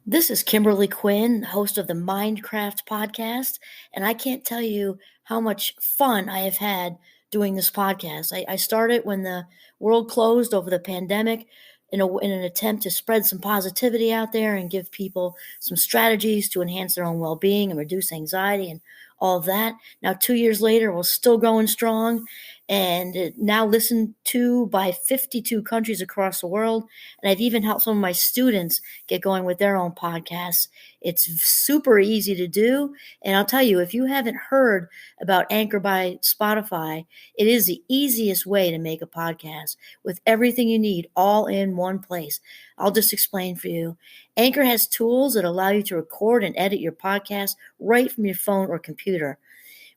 This is Kimberly Quinn, host of the Mindcraft podcast, and I can't tell you how much fun I have had doing this podcast. I started when the world closed over the pandemic in an attempt to spread some positivity out there and give people some strategies to enhance their own well-being and reduce anxiety and all of that. Now, 2 years later, we're still going strong and now listened to by 52 countries across the world. And I've even helped some of my students get going with their own podcasts. It's super easy to do. And I'll tell you, if you haven't heard about Anchor by Spotify, it is the easiest way to make a podcast with everything you need all in one place. I'll just explain for you. Anchor has tools that allow you to record and edit your podcast right from your phone or computer.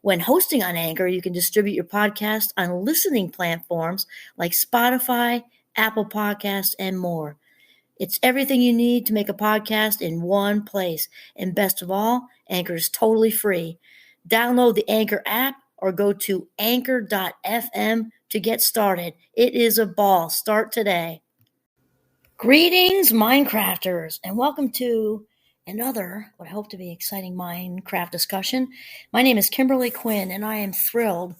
When hosting on Anchor, you can distribute your podcast on listening platforms like Spotify, Apple Podcasts, and more. It's everything you need to make a podcast in one place. And best of all, Anchor is totally free. Download the Anchor app or go to anchor.fm to get started. It is a ball. Start today. Greetings, Minecrafters, and welcome to another, what I hope to be exciting Minecraft discussion. My name is Kimberly Quinn, and I am thrilled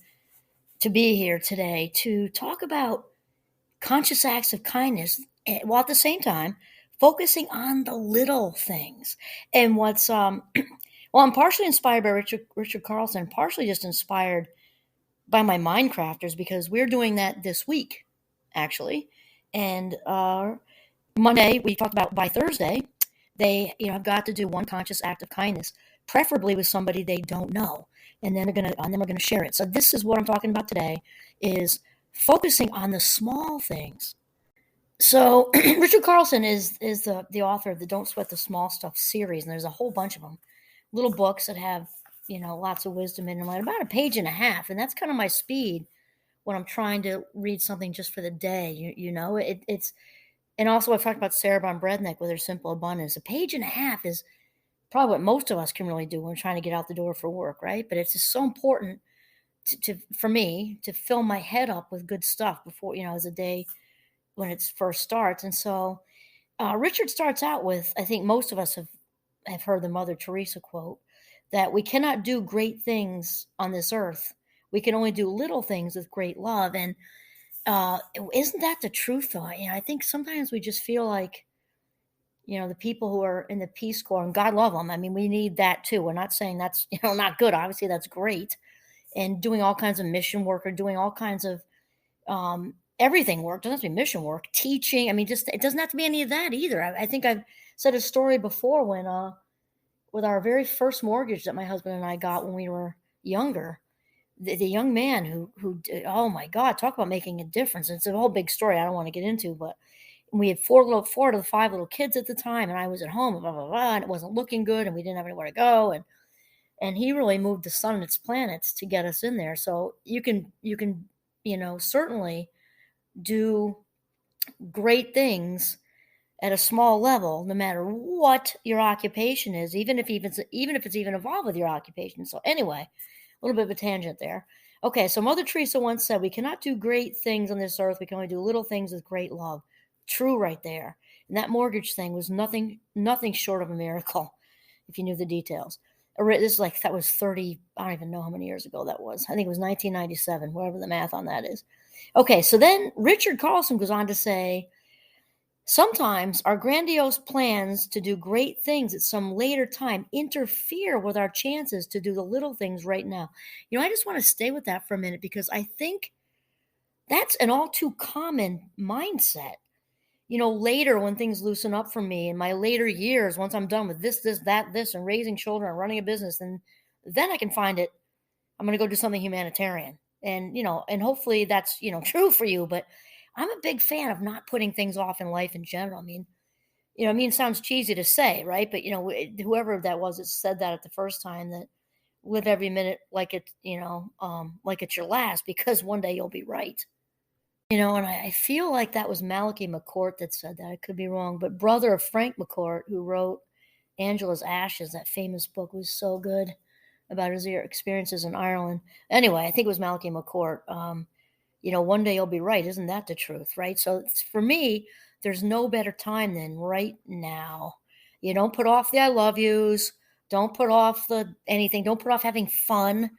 to be here today to talk about conscious acts of kindness, while at the same time focusing on the little things. And what's well, I'm partially inspired by Richard Carlson, partially just inspired by my Minecrafters because we're doing that this week, actually. And Monday we talked about by Thursday they have got to do one conscious act of kindness, preferably with somebody they don't know, and then we're gonna share it. So this is what I'm talking about today: is focusing on the small things. So Richard Carlson is the author of the Don't Sweat the Small Stuff series, and there's a whole bunch of them, little books that have lots of wisdom in them, like about a page and a half, and that's kind of my speed when I'm trying to read something just for the day. It's and also I've talked about Sarah Von Brednick with her Simple Abundance. A page and a half is probably what most of us can really do when we're trying to get out the door for work, right? But it's just so important for me to fill my head up with good stuff before as a day when it first starts. And so Richard starts out with, I think most of us have heard the Mother Teresa quote, that we cannot do great things on this earth. We can only do little things with great love. And isn't that the truth, though? I think sometimes we just feel like, the people who are in the Peace Corps, and God love them. I mean, we need that too. We're not saying that's, not good. Obviously, that's great. And doing all kinds of mission work or doing all kinds of everything work. Doesn't have to be mission work, teaching. I mean, just it doesn't have to be any of that either. I think I've said a story before when with our very first mortgage that my husband and I got when we were younger. The young man who oh my God, talk about making a difference. It's a whole big story I don't want to get into, but we had four to the five little kids at the time, and I was at home, and blah, blah, blah, and it wasn't looking good, and we didn't have anywhere to go, and he really moved the sun and its planets to get us in there. So you can certainly do great things at a small level, no matter what your occupation is, even if it's involved with your occupation. So anyway, a little bit of a tangent there. Okay, so Mother Teresa once said, "We cannot do great things on this earth. We can only do little things with great love." True, right there. And that mortgage thing was nothing short of a miracle, if you knew the details. This that was 30. I don't even know how many years ago that was. I think it was 1997, whatever the math on that is. Okay, so then Richard Carlson goes on to say, sometimes our grandiose plans to do great things at some later time interfere with our chances to do the little things right now. I just want to stay with that for a minute because I think that's an all too common mindset. Later when things loosen up for me in my later years, once I'm done with this, and raising children and running a business, and then I can find it. I'm going to go do something humanitarian. And, and hopefully that's, true for you, but I'm a big fan of not putting things off in life in general. I mean, it sounds cheesy to say, right? But, whoever that was that said that at the first time, that live every minute like it's, like it's your last, because one day you'll be right. And I feel like that was Malachi McCourt that said that. I could be wrong, but brother of Frank McCourt, who wrote Angela's Ashes, that famous book, was so good about his experiences in Ireland. Anyway, I think it was Malachi McCourt. One day you'll be right. Isn't that the truth, right? So for me, there's no better time than right now. You don't put off the I love yous. Don't put off the anything. Don't put off having fun.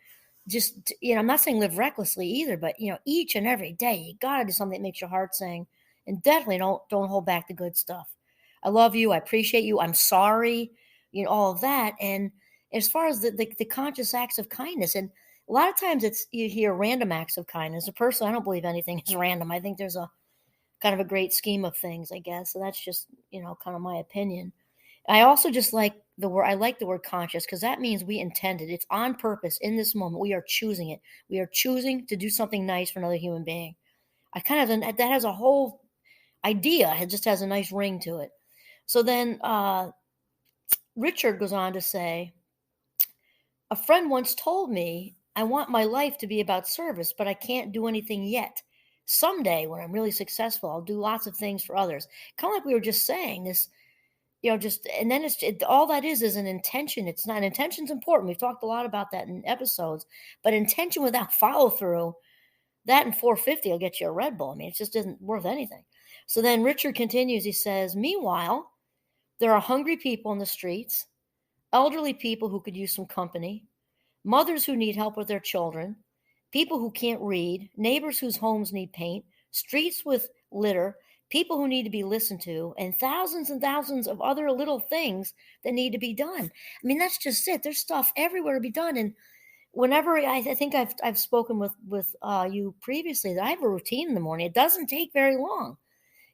Just, I'm not saying live recklessly either, but, each and every day, you got to do something that makes your heart sing. And definitely don't hold back the good stuff. I love you. I appreciate you. I'm sorry. All of that. And as far as the conscious acts of kindness, and a lot of times you hear random acts of kindness. Personally, I don't believe anything is random. I think there's a kind of a great scheme of things, I guess. So that's just, kind of my opinion. I also just like the word, I like the word conscious, because that means we intended. It's on purpose in this moment. We are choosing it. We are choosing to do something nice for another human being. That has a whole idea. It just has a nice ring to it. So then Richard goes on to say, a friend once told me, I want my life to be about service, but I can't do anything yet. Someday when I'm really successful, I'll do lots of things for others. Kind of like we were just saying this, and then all that is an intention. It's not, intention's important. We've talked a lot about that in episodes, but intention without follow through, that and 450 will get you a Red Bull. I mean, it just isn't worth anything. So then Richard continues. He says, meanwhile, there are hungry people in the streets, elderly people who could use some company, mothers who need help with their children, people who can't read, neighbors whose homes need paint, streets with litter, people who need to be listened to, and thousands of other little things that need to be done. I mean, that's just it. There's stuff everywhere to be done. And whenever I think I've spoken with you previously, that I have a routine in the morning. It doesn't take very long.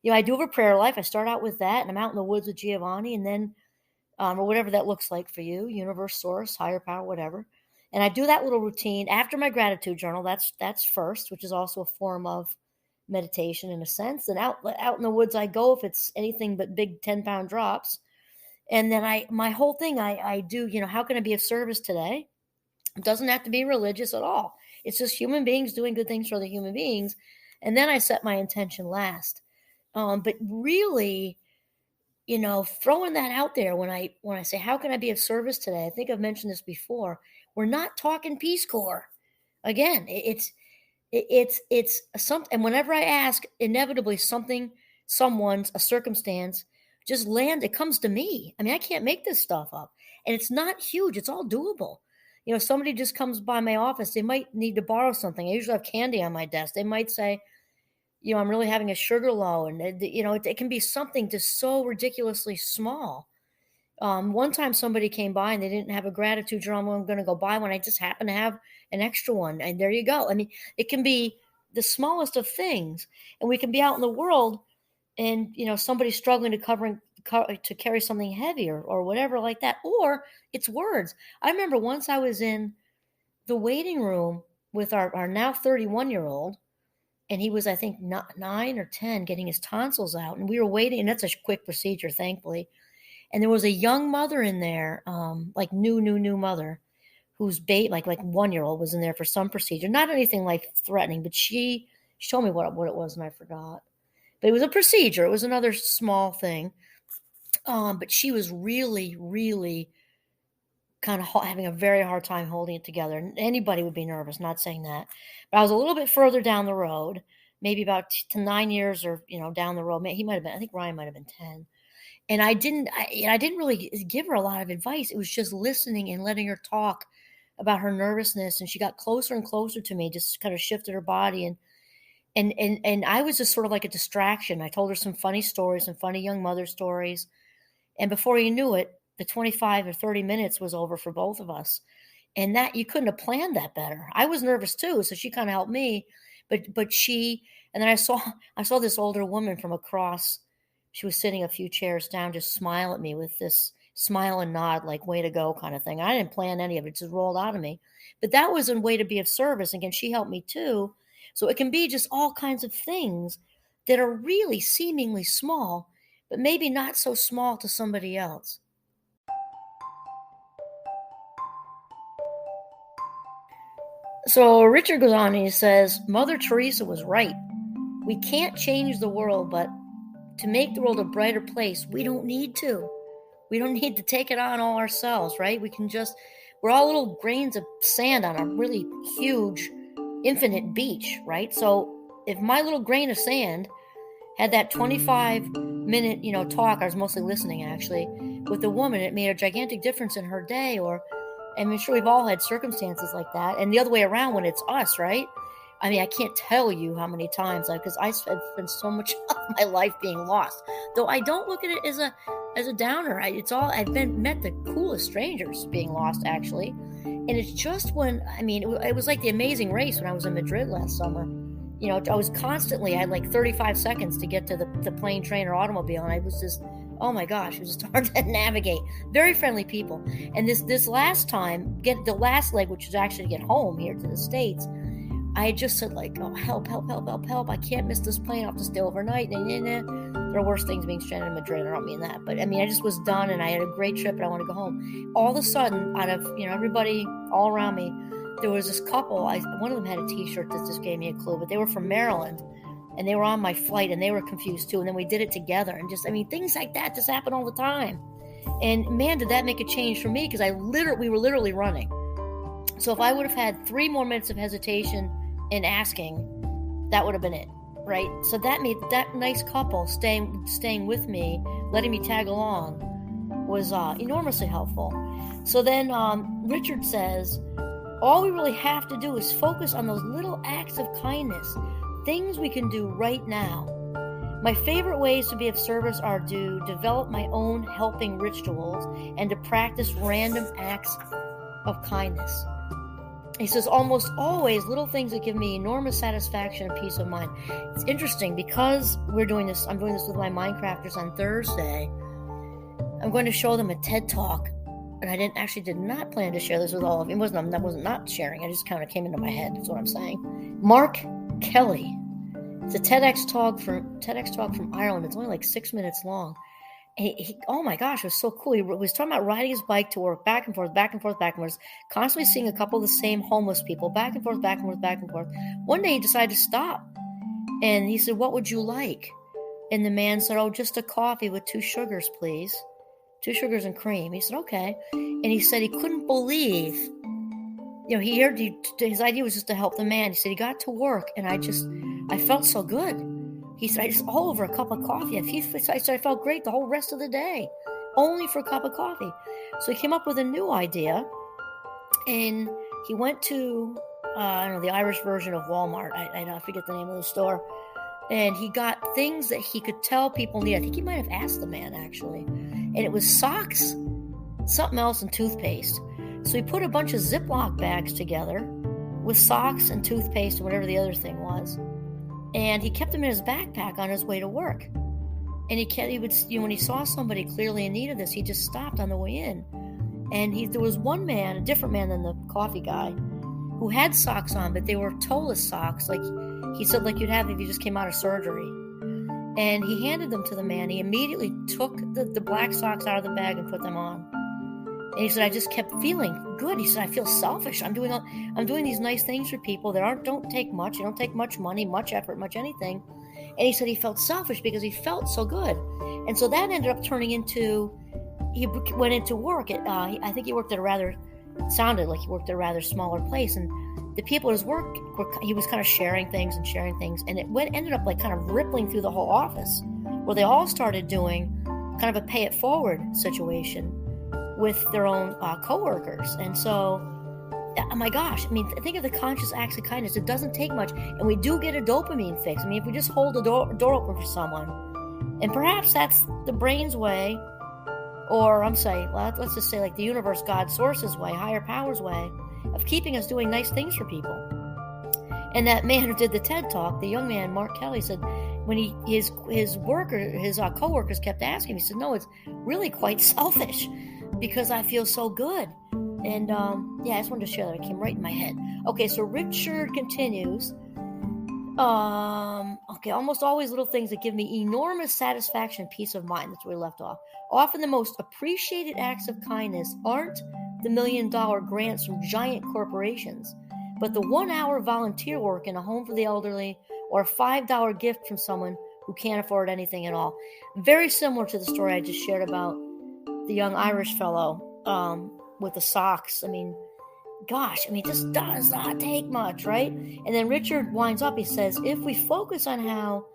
I do have a prayer life. I start out with that, and I'm out in the woods with Giovanni, and then or whatever that looks like for you, universe, source, higher power, whatever. And I do that little routine after my gratitude journal. That's first, which is also a form of meditation in a sense. And out in the woods I go, if it's anything but big 10-pound drops. And then my whole thing I do, how can I be of service today? It doesn't have to be religious at all. It's just human beings doing good things for other human beings. And then I set my intention last. But really, throwing that out there when I say, how can I be of service today? I think I've mentioned this before. We're not talking Peace Corps. Again, it's something. And whenever I ask, inevitably a circumstance just it comes to me. I mean, I can't make this stuff up, and it's not huge. It's all doable. Somebody just comes by my office. They might need to borrow something. I usually have candy on my desk. They might say, I'm really having a sugar low. And, it can be something just so ridiculously small. One time somebody came by and they didn't have a gratitude journal. I'm going to go buy one. I just happen to have an extra one. And there you go. I mean, it can be the smallest of things. And we can be out in the world and, somebody's struggling to carry something heavier or whatever like that. Or it's words. I remember once I was in the waiting room with our now 31-year-old. And he was, I think, 9 or 10 getting his tonsils out. And we were waiting. And that's a quick procedure, thankfully. And there was a young mother in there, like new mother, whose like 1-year-old was in there for some procedure. Not anything like threatening, but she told me what it was and I forgot. But it was a procedure. It was another small thing. But she was really, really kind of having a very hard time holding it together. Anybody would be nervous, not saying that. But I was a little bit further down the road, maybe about 9 years or, down the road. He might have been, I think Ryan might have been 10. And I didn't really give her a lot of advice. It was just listening and letting her talk about her nervousness. And she got closer and closer to me, just kind of shifted her body. And I was just sort of like a distraction. I told her some funny stories, some funny young mother stories. And before you knew it, the 25 or 30 minutes was over for both of us. And that you couldn't have planned that better. I was nervous too. So she kind of helped me, and then I saw this older woman from across. She was sitting a few chairs down, just smile at me with this smile and nod, like way to go kind of thing. I didn't plan any of it. It just rolled out of me, but that was a way to be of service. Again, she helped me too. So it can be just all kinds of things that are really seemingly small, but maybe not so small to somebody else. So Richard goes on and he says, Mother Teresa was right. We can't change the world, but to make the world a brighter place, we don't need to. We don't need to take it on all ourselves, right? We're all little grains of sand on a really huge, infinite beach, right? So if my little grain of sand had that 25-minute, talk, I was mostly listening actually, with a woman. It made a gigantic difference in her day. Or, I mean, sure, we've all had circumstances like that. And the other way around when it's us, right? I mean, I can't tell you how many times, because I spent so much of my life being lost. Though I don't look at it as a downer. I've met the coolest strangers being lost, actually. And it's just when, I mean, it was like the Amazing Race when I was in Madrid last summer. You know, I had like 35 seconds to get to the plane, train, or automobile. And I was just, oh my gosh, it was just hard to navigate. Very friendly people. And this last time, the last leg, which was actually to get home here to the States, I had just said, like, oh, help. I can't miss this plane. I'll have to stay overnight. There are worse things being stranded in Madrid. I don't mean that. But I mean, I just was done and I had a great trip and I want to go home. All of a sudden, out of, everybody all around me, there was this couple. One of them had a T-shirt that just gave me a clue, but they were from Maryland and they were on my flight and they were confused too. And then we did it together and things like that just happen all the time. And man, did that make a change for me, because we were literally running. So if I would have had 3 more minutes of hesitation in asking, that would have been it, right? So that made that nice couple staying with me, letting me tag along, was enormously helpful. So then Richard says, all we really have to do is focus on those little acts of kindness, things we can do right now. My favorite ways to be of service are to develop my own helping rituals and to practice random acts of kindness. He says, almost always little things that give me enormous satisfaction and peace of mind. It's interesting because I'm doing this with my Minecrafters on Thursday. I'm going to show them a TED Talk, and I did not plan to share this with all of you. I wasn't not sharing. I just kind of came into my head. That's what I'm saying. Mark Kelly. It's a TEDx talk from Ireland. It's only like 6 minutes long. He oh my gosh, it was so cool. He was talking about riding his bike to work, back and forth, constantly seeing a couple of the same homeless people, back and forth. One day he decided to stop. And he said, what would you like? And the man said, oh, just a coffee with 2 sugars, please. 2 sugars and cream. He said, okay. And he said he couldn't believe, his idea was just to help the man. He said he got to work and I felt so good. He said, I just all over a cup of coffee. I felt great the whole rest of the day, only for a cup of coffee. So he came up with a new idea, and he went to, the Irish version of Walmart. I forget the name of the store. And he got things that he could tell people need. I think he might have asked the man, actually. And it was socks, something else, and toothpaste. So he put a bunch of Ziploc bags together with socks and toothpaste and whatever the other thing was. And he kept them in his backpack on his way to work. And when he saw somebody clearly in need of this, he just stopped on the way in. And there was one man, a different man than the coffee guy, who had socks on, but they were toeless socks, like he said, like you'd have if you just came out of surgery. And he handed them to the man. He immediately took the black socks out of the bag and put them on. And he said, I just kept feeling good. He said, I feel selfish. I'm doing these nice things for people that don't take much. They don't take much money, much effort, much anything. And he said he felt selfish because he felt so good. And so that ended up turning into, he went into work. I think he worked at it sounded like he worked at a rather smaller place. And the people at his work, he was kind of sharing things. And it ended up like kind of rippling through the whole office, where they all started doing kind of a pay it forward situation with their own coworkers. And so, oh my gosh, I mean, think of the conscious acts of kindness. It doesn't take much, and we do get a dopamine fix. I mean, if we just hold the door open for someone, and perhaps that's the brain's way, or let's just say like the universe, God, source's way, higher power's way of keeping us doing nice things for people. And that man who did the TED Talk, the young man, Mark Kelly, said when his coworkers kept asking him, he said, no, it's really quite selfish, because I feel so good. And I just wanted to share that. It came right in my head. Okay, so Richard continues. Almost always little things that give me enormous satisfaction and peace of mind. That's where we left off. Often the most appreciated acts of kindness aren't the $1 million grants from giant corporations, but the 1-hour volunteer work in a home for the elderly, or a $5 gift from someone who can't afford anything at all. Very similar to the story I just shared about the young Irish fellow with the socks. I mean, it just does not take much, right? And then Richard winds up, he says, if we focus on how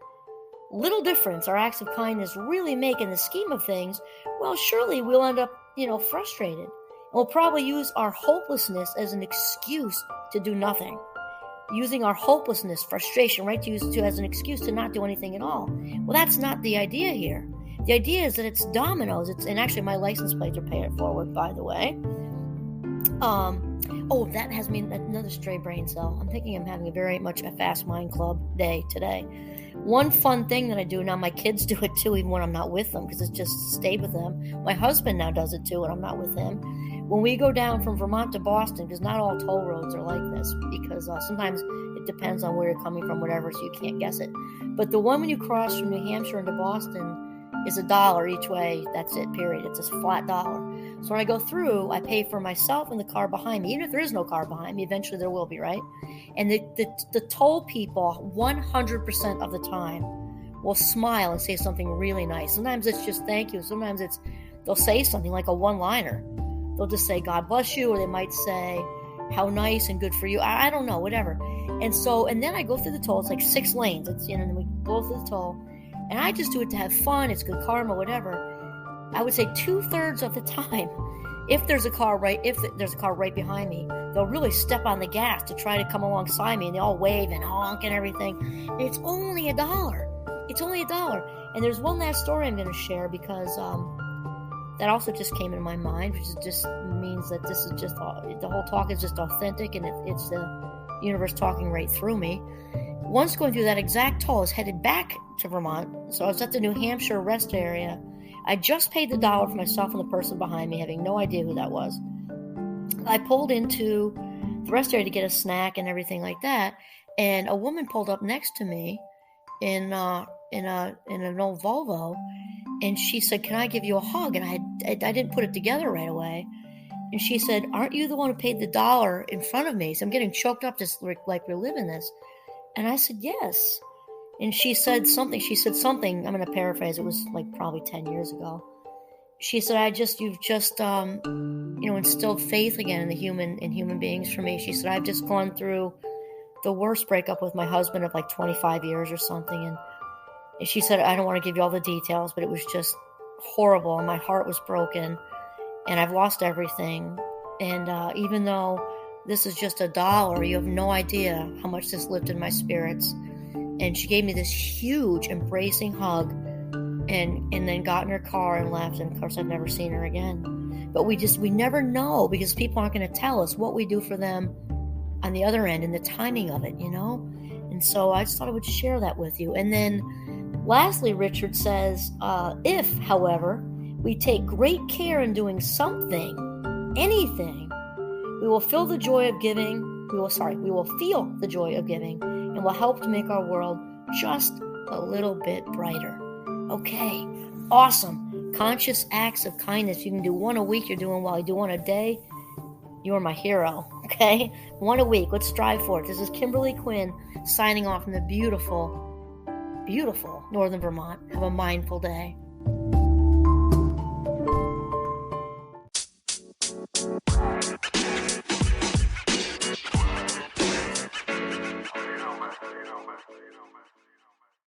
little difference our acts of kindness really make in the scheme of things, well, surely we'll end up, frustrated. And we'll probably use our hopelessness as an excuse to do nothing. Using our hopelessness, frustration, right, to use it as an excuse to not do anything at all. Well, that's not the idea here. The idea is that it's dominoes. And actually my license plates are paid forward, by the way. That has me another stray brain cell. I'm thinking I'm having very much a Fast Mind Club day today. One fun thing that I do now, my kids do it too, even when I'm not with them, because it's just stayed with them. My husband now does it too when I'm not with him. When we go down from Vermont to Boston, because not all toll roads are like this, because sometimes it depends on where you're coming from, whatever, so you can't guess it. But the one when you cross from New Hampshire into Boston is $1 each way. That's it, period. It's a flat $1. So when I go through, I pay for myself and the car behind me. Even if there is no car behind me, eventually there will be, right? And the toll people 100% of the time will smile and say something really nice. Sometimes it's just thank you. Sometimes they'll say something like a one-liner. They'll just say, God bless you, or they might say, how nice and good for you. I don't know, whatever. And then I go through the toll. It's like 6 lanes. And we go through the toll. And I just do it to have fun. It's good karma, whatever. I would say 2/3 of the time, if there's a car right behind me, they'll really step on the gas to try to come alongside me, and they all wave and honk and everything. And it's only $1. It's only $1. And there's one last story I'm going to share, because that also just came into my mind, which just means that this is just the whole talk is just authentic, and it's the universe talking right through me. Once going through that exact toll, I was headed back to Vermont. So I was at the New Hampshire rest area. I just paid the $1 for myself and the person behind me, having no idea who that was. I pulled into the rest area to get a snack and everything like that, and a woman pulled up next to me in an old Volvo, and she said, "Can I give you a hug?" And I didn't put it together right away. And she said, "Aren't you the one who paid the $1 in front of me?" So I'm getting choked up just like reliving this. And I said, "Yes." And she said something, I'm going to paraphrase, it was like probably 10 years ago. She said, you've just instilled faith again in human beings for me. She said, I've just gone through the worst breakup with my husband of like 25 years or something. And she said, I don't want to give you all the details, but it was just horrible. And my heart was broken, and I've lost everything. And even though this is just $1, you have no idea how much this lifted my spirits. And she gave me this huge embracing hug, and then got in her car and left. And of course, I've never seen her again. But we never know, because people aren't going to tell us what we do for them on the other end and the timing of it, And so I just thought I would share that with you. And then lastly, Richard says, if, however, we take great care in doing something, anything, we will feel the joy of giving. We will feel the joy of giving, and will help to make our world just a little bit brighter. Okay, awesome. Conscious acts of kindness. You can do one a week. You're doing well. You do one a day. You're my hero. Okay, one a week. Let's strive for it. This is Kimberly Quinn signing off from the beautiful, beautiful Northern Vermont. Have a mindful day.